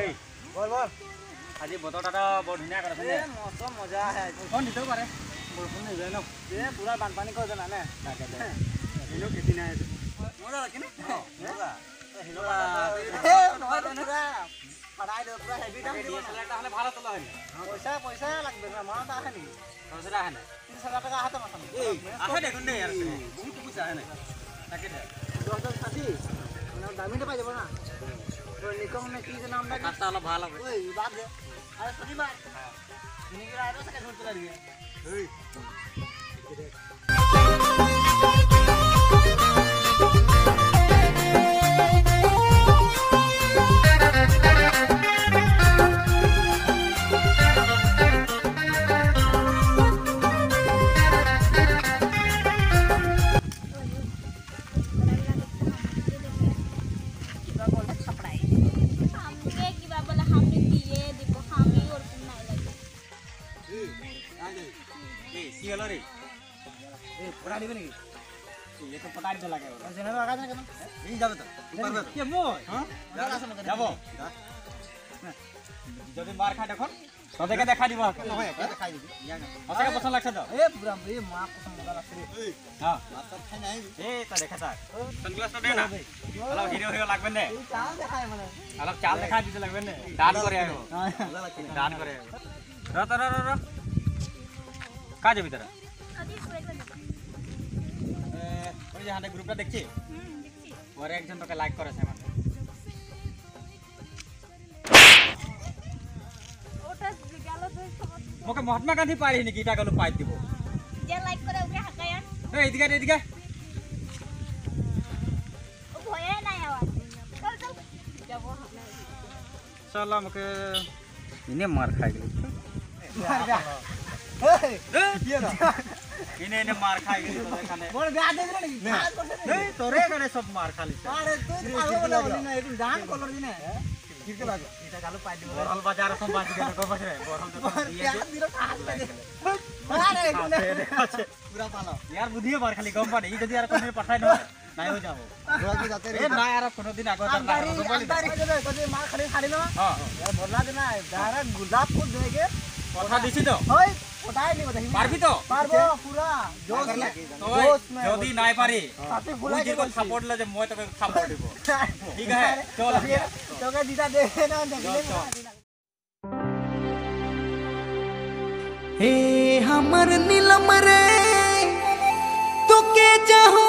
এই বল বল আজি বতৰটা বৰ ধুনীয়া কৰিছে নে মস্ত মজা আহে কোন দিতেও পাৰে বৰষুণ নাই যায় ন পুৰা বানপানী কৰে জানা নে তাকে দে হেনো খেতি নাই মজা লাগে নে মজা হেনো এ নহয় তেনেকা পঢ়াই দে পুৰা হেভি দাম দিব এটা হলে ভাল তলা হয় পইচা লাগবে না মাছ আহে নি পইচা আহে না 300 টাকা আহে মাছ এই আহে দেখুন নে यार বহুত পইচা আহে না তাকে দে 10 খাতি না দামিতে পাই যাব না তো নিকম নে কি নাম লাগে কাটা হলো ভালো হবে ওই বাদ দে আরে সরি বাদ নিগিরা আইতো সকে ধরতে লাগবে এই ये तो पटाई दे लगे और जेने लगा दे केन ई जाबे तो परबे के मोय हां जाबो যদি মার খা দেখো তোদেরকে দেখা দিব নহয় একা দেখাই দিবি ওকে পছন্দ লাগছে তো এ পুরা এ মা পছন্দ মজা লাগছে রে হ্যাঁ মাছ খাই নাই এ তা দেখা থাক সানগ্লাসটা দে না হলো হিরো হিরো লাগবে না এই চাল দেখায় মানে হলো চাল দেখা দিতে লাগবে না দান করে আইবো মজা লাগছে দান করে আইবো র কা যাবি তোরা আদি সুরেগা ওই যে হাতে গ্রুপটা দেখছি দেখছি আর একজন তোকে লাইক করেছে মানে ওটা গেল দুই সময় ওকে মহাত্মা গান্ধী পারি নাকি এটা গেল পাই দিব যে লাইক করে ওকে হাকায়ান এই এদিকে ও ভয়ে নাই আওয়াজ চল যাব চল আমাকে ইনে মার খাই গেল মার যা এই কি না इने मार खाई गई तो खाने बोल ब्याह दे रे नहीं तोरे करे सब मार खाली अरे तू पागल बोली ना एक डांस कलर दिने किरके लागे इटा गालो पाई दे बरहल बाजार सम बाज के को बसरे बरहल तो यार दिरो खास लगे अरे पूरा पालो यार बुधिए मार खाली गम पानी जदी यार कोने पठाई न নাই हो जाबो गोरा की जाते रे ए ना यार कोनो दिन आगो तर मार खाली खाली न हां यार बोलना दे ना दारा गुलाब फूल देगे কথা দিছি তো ওই ওটাই নি বদাই পারবি তো পারবো পুরা জোশ में যদি নাই পারি সাথে ফুলাই যে সাপোর্ট লে যে মই তোকে সাপোর্ট দিব ঠিক আছে চল তোকে দিদা দে না দেখলে हे हमर नीलम रे तोके चाहो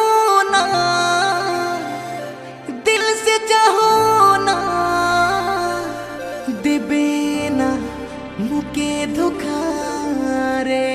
ना दिल से चाहो ना देबे ना मुके धोखा रे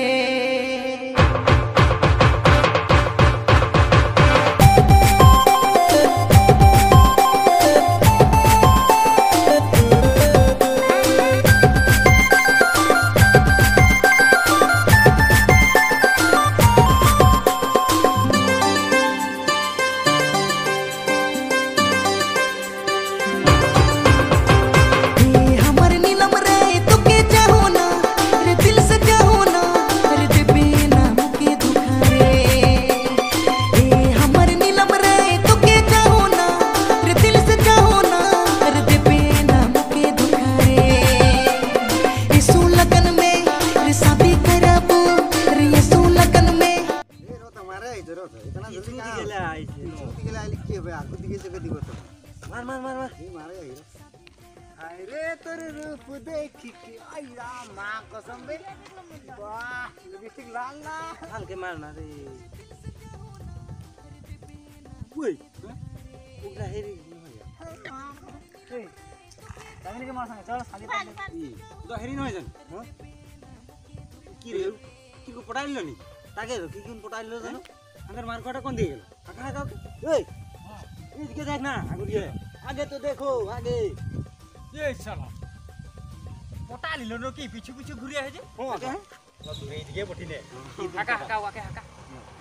अरे तोर रूप देख के आईरा मां कसम बे वाह लिपस्टिक लाल ना हल्के मारना रे ओए उगला हेरी ए दामिनी के मार संगे चल खाली ई तो हेरी न होइजन ह की रे की को पटाइल नी ताके की कोन पटाइल जानो अंदर मार कोटा कोन दिए गेल काका का ओए इधर देख ना आगे तो देखो आगे ये चलो पटा लिलो न की पीछे पीछे घुरिया है जे हो आगे तो दूर इधर बठिले हाका हाका वाके हाका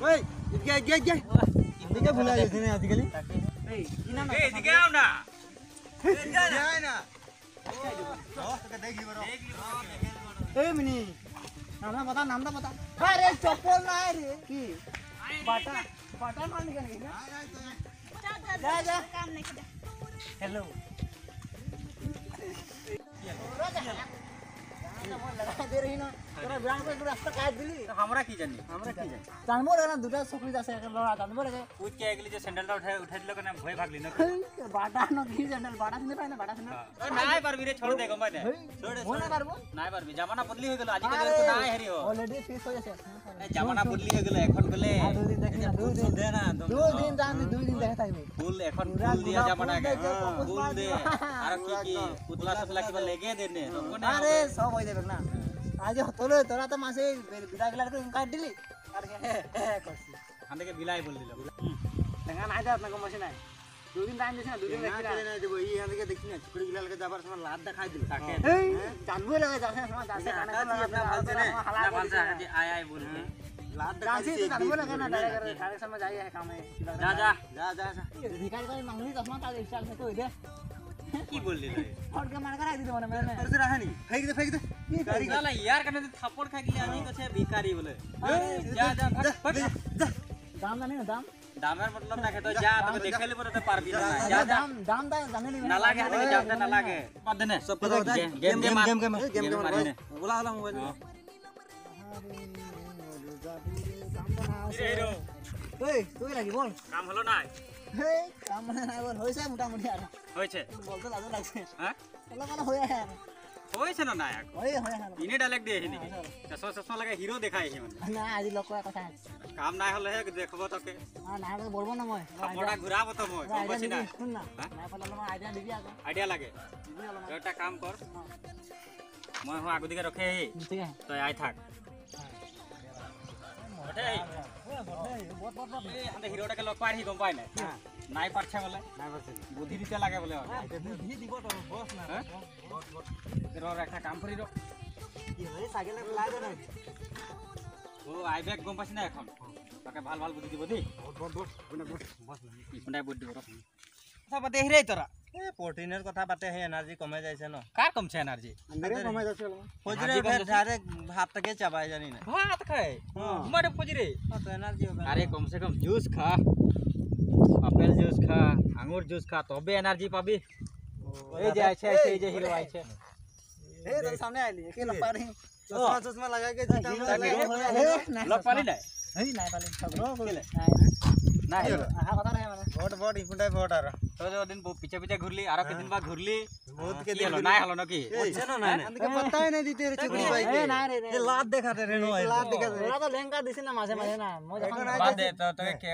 ओए इधर इधर भुला दिने आजकल ए की नाम ए इधर आओ ना जाए ना तो देखी बरो ए मिनी नाम बता अरे चप्पल ना है रे की बाटा मान के नहीं जा काम नहीं हेलो लगा दे रही ना तोरा ब्रांड पे रास्ता काट दिली हमरा की जानी जानबो रे ना दुटा छोकरी जासे लड़ा जानबो रे पूछ के अगली जे सैंडल उठा दिलो ना भय भागली ना बाटा न घी जंडल बाटा ने पाए ना बाटा ने नाय पारबी रे छोड़ दे गम ने हो ना पारबो नाय पारबी जमाना बदली हो गेलो आजकल तो नाय हरी हो ऑलरेडी फिक्स हो जासे जमाना बदली हो गेलो এখন গলে दो दिन देखना दो दिन दे ना दो दिन जान दो दिन देखता है फूल এখন फूल दिया जमाना के फूल दे আর কি पुतला सतला के लेके देने अरे सब हो जाबे ना आज होतले तोरा तो मासे बिदा गेला तो काट दिली আর করছি हांडे के बिलाई बोल दिलो দেখা নাই দাও আপনাকে মশে নাই দুদিন টাইম দিছ না দুদিন দেখি না না দেব এই হাঁড়ে দেখি না ছুকড়ি গিলা লগে যাবার সময় লাত দেখাই দিল তাকে এই জানবো লাগে যাছে সময় যাছে কানে अपना भालते ने ना भालते आज आय आय बोल के लात जासे तो जानबो लगे ना डायरेक्ट सारे समय जाई है काम है जा जा जा जा भिखारी कोई मांगली चश्मा का स्टाइल से तो दे की बोल दिलो और के मार करा दी मने मैंने और से रहा नहीं फेंक दे भिखारी साला यार कने थप्पड़ खा के आनी कछे भिखारी बोले जा जा भाग दाम नहीं दाम दामेर मतलब ना के तो जा तो देखेले पर तो पार भी ना जा दाम दाम दा जाने नहीं ना लागे हाथ के जाते ना लागे मत देने सब पता गेम मार बोला वाला मोबाइल हीरो ओए तू লাগি বল काम হলো না हे काम মানে নাই বল হইছে মোটামুটি আর হইছে বলতে লাজ লাগছে হ্যাঁ বলা মানে হই আর হইছে না নায়ক হই হই আর ইনে ডাইরেক্ট দিয়ে হিনি চশমা চশমা লাগে হিরো দেখাই হে মানে না আজি লোক কথা কাম নাই হলে হে দেখবো তোকে না না বলবো না মই বড়া ঘুরাবো তো মই কম বসি না শুন না না পারলে মই আইডিয়া দিবি আগে আইডিয়া লাগে একটা কাম কর মই হো আগু দিকে রখে হে ঠিক আছে তো আই থাক ওঠে এই হিরোটাকে লগ পাই গম পাই না নাই পারছে বলে নাই পারছে বুদ্ধি দিতে লাগে বলে বুদ্ধি দিব তো বস না বস একটা কাম করি কি হয় সাইকেলে লাগে না ও আই ব্যাগ গম পাছ না এখন তাকে ভাল ভাল বুদ্ধি দিব দি বস বস বস ইফন্ডাই বুদ্ধি দিব কথা পাতে হিরে তোরা এ প্রোটিনের কথা পাতে হে এনার্জি কমে যাইছে ন কার কমছে এনার্জি আন্দারে কমে যাচ্ছে ফজিরে ফের ডাইরেক্ট ভাতটাকে চাবাই জানি না ভাত খায় তোমারে ফজিরে তো এনার্জি হবে আরে কম সে কম জুস খা আপেল জুস খা আঙ্গুর জুস খা তবে এনার্জি পাবি এই যে আছে এই যে হিরো আছে ए तो सामने आइली के लग पा रही चश्मा चश्मा लगा के जीता में लग पाली ना हई नाही पाले सगरो गेले ना हिरो हा कथा रे माने बोट इफुंडाय बोट आरो तो जो दिन पीछे पीछे घुरली आरो के दिन बाद घुरली बहुत के दिन ना हलो न की होछे ना ना अंदर के पता ही नहीं दीते रे चुकड़ी भाई ए ना रे ये लात देखाते रे नो लात देखाते ওরা তো লেঙ্কা দিছ না মাঝে মাঝে না মই যখন বাদ দে তো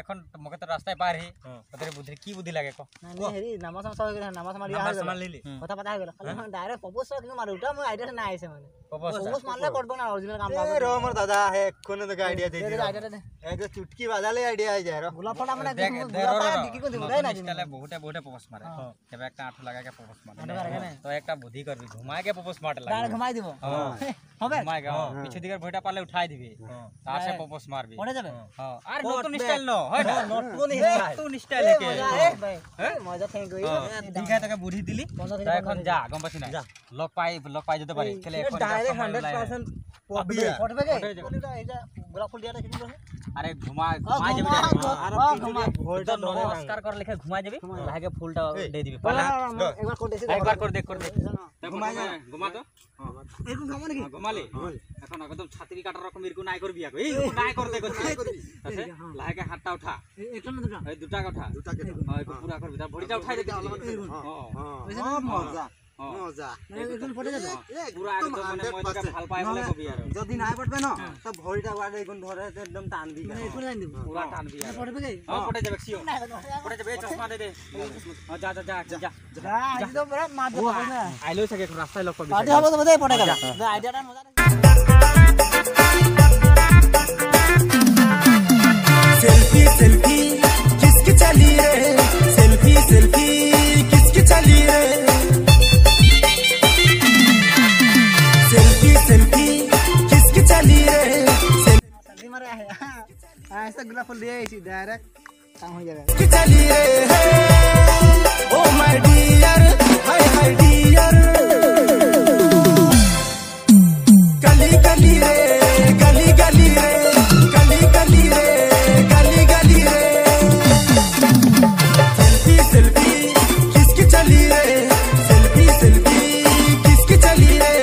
এখন মকে তো রাস্তায় পার হি তোর বুদ্ধি কি বুদ্ধি লাগে কো না হেরি নামাজ সব গেল নামাজ মারি নামাজ মান লিলি কথা পতা হয়ে গেল খালি ডাইরেক্ট প্রপোজ কিন্তু মারি উঠা মই আইডিয়া না আইছে মানে প্রপোজ মারলে করব না অরিজিনাল কাম ए रो मोर दादा है कोने तो आईडिया दे दे आइडिया दे एक चुटकी बजाले आईडिया आ जाय रो গোলাপ ফটা মানে গোলাপ দিকি কো দিব তাই না স্টাইলে বহুতে প্রপোজ মারে কেবে একটা আঠু লাগা के প্রপোজ মারে তো একটা বুদ্ধি করবি ঘুমায় के প্রপোজ মারতে লাগে ডাইরেক্ট ঘুমাই দিব হবে ঘুমায় কে পিছে দিকে ভইটা পারলে উঠাই দিবি তার সে প্রপোজ মারবি পড়ে যাবে হ্যাঁ আর নতুন স্টাইল ন হয় না নতুন স্টাইল কে ভাই মজা থ্যাঙ্ক ইউ দিঘা তোকে বুদ্ধি দিলি তো এখন যা গম পাছিস না লক পাই যেতে পারি খেলে এখন ডাইরেক্ট 100% পড়বি পড়বে কে এটা গোলাপ ফুল দিয়াটা কিনি করছে আরে ঘুমায় যাবি আর ভোলটা নমস্কার করে লিখে ঘুমায় যাবি লাগে ফুলটা দে দিবি পালা একবার কোন দেশে একবার করে দেখ ঘুমা তো এরকম ঘুমা নাকি ঘুমালি এখন একদম ছাতিরি কাটার রকম এরকম নাই করবি আগে এই নাই কর দে করবি আছে লাগে হাতটা উঠা একটা না দুটা এই দুটা কথা হ্যাঁ একটু পুরা করবি তার বডিটা উঠাই দে হ্যাঁ মজা মজা একদম পড়ে যাবে পুরা একদম মানে মজা ভাল পাই বলে কবি আর যদি নাই পড়বে না তো ভরিটা ওয়াড়ে কোন ধরে একদম টানবি মানে একটু টান দিব পুরা টানবি আর পড়বে কে হ্যাঁ পড়ে যাবে সিও পড়ে যাবে চশমা দে হ্যাঁ যা যা যা যা যা একদম বড় মার দে না আইলো থাকে এখন রাস্তায় লক করবি পার্টি হবে তো বোধহয় পড়ে গেল আইডিয়াটা মজা सेल्फी सेल्फी किसकी चली रे सेल्फी सेल्फी किसकी चली रे सेल्फी सेल्फी किसकी चली रे सेल्फी मारे ऐसा गुलाब फूल दिया इसी डायरेक्ट काम हो जाएगा किसकी चली रे ओ माय डियर हाय हाय डियर गली गली रे गली गली रे गली गली रे गली गली रे सेल्फी सेल्फी किसकी चली रे सेल्फी सेल्फी किसकी चली रे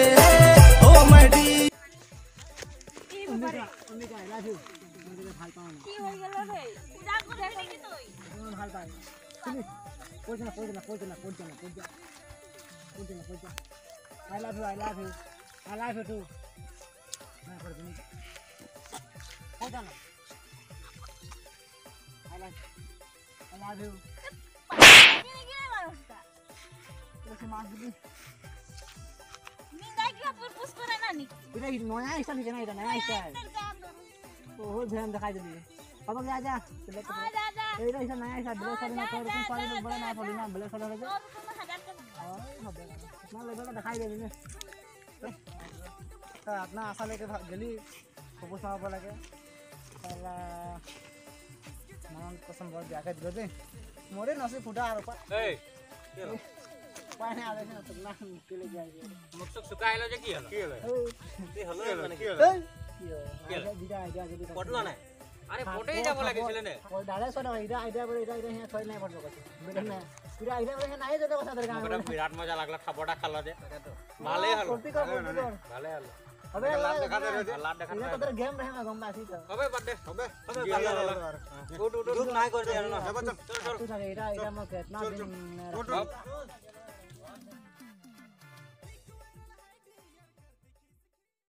I love you. I love you too. Na kar dini. Hold on. I love you. Terus masuk ni. Kita ini naya isa ni jangan naya isa. Oh, ध्यान दिखाई दे. अब ले आजा. Ini isa naya isa. Bila sana nak kau pun paling bela na poli na bela sana lagi. Oh, ना level का दिखाई दे ni. अपना आशा लेके गली फोकस आवा लगे साला मान कसम बहुत जाके दिलो दे मोरे नसे फुटा आरो पा ए पानी आले न तो ना के ले जाए मुक्तक सुकायलो जे की हलो ते हलो माने की हलो दिदा आइडिया जदी पटलो ना अरे फोटो ही जाबो लागिছিল ने कोई डाले सोना आइडिया बोले इधर यहाँ थोड़ी नहीं पड़लो कछ बेटा ना पूरा आइडिया बोले नहीं देतो कसा दरकार मोर विराट मजा लागला खाबडा खाला दे भाले हलो भाले हलो अबे लात देखा दे लात देखा ये तो तेरे गेम रहे ना गम्बा सी तो अबे बर्थडे अबे गुड गुड ना कर दे ना चल चल तू इधर इधर मैं कितना दिन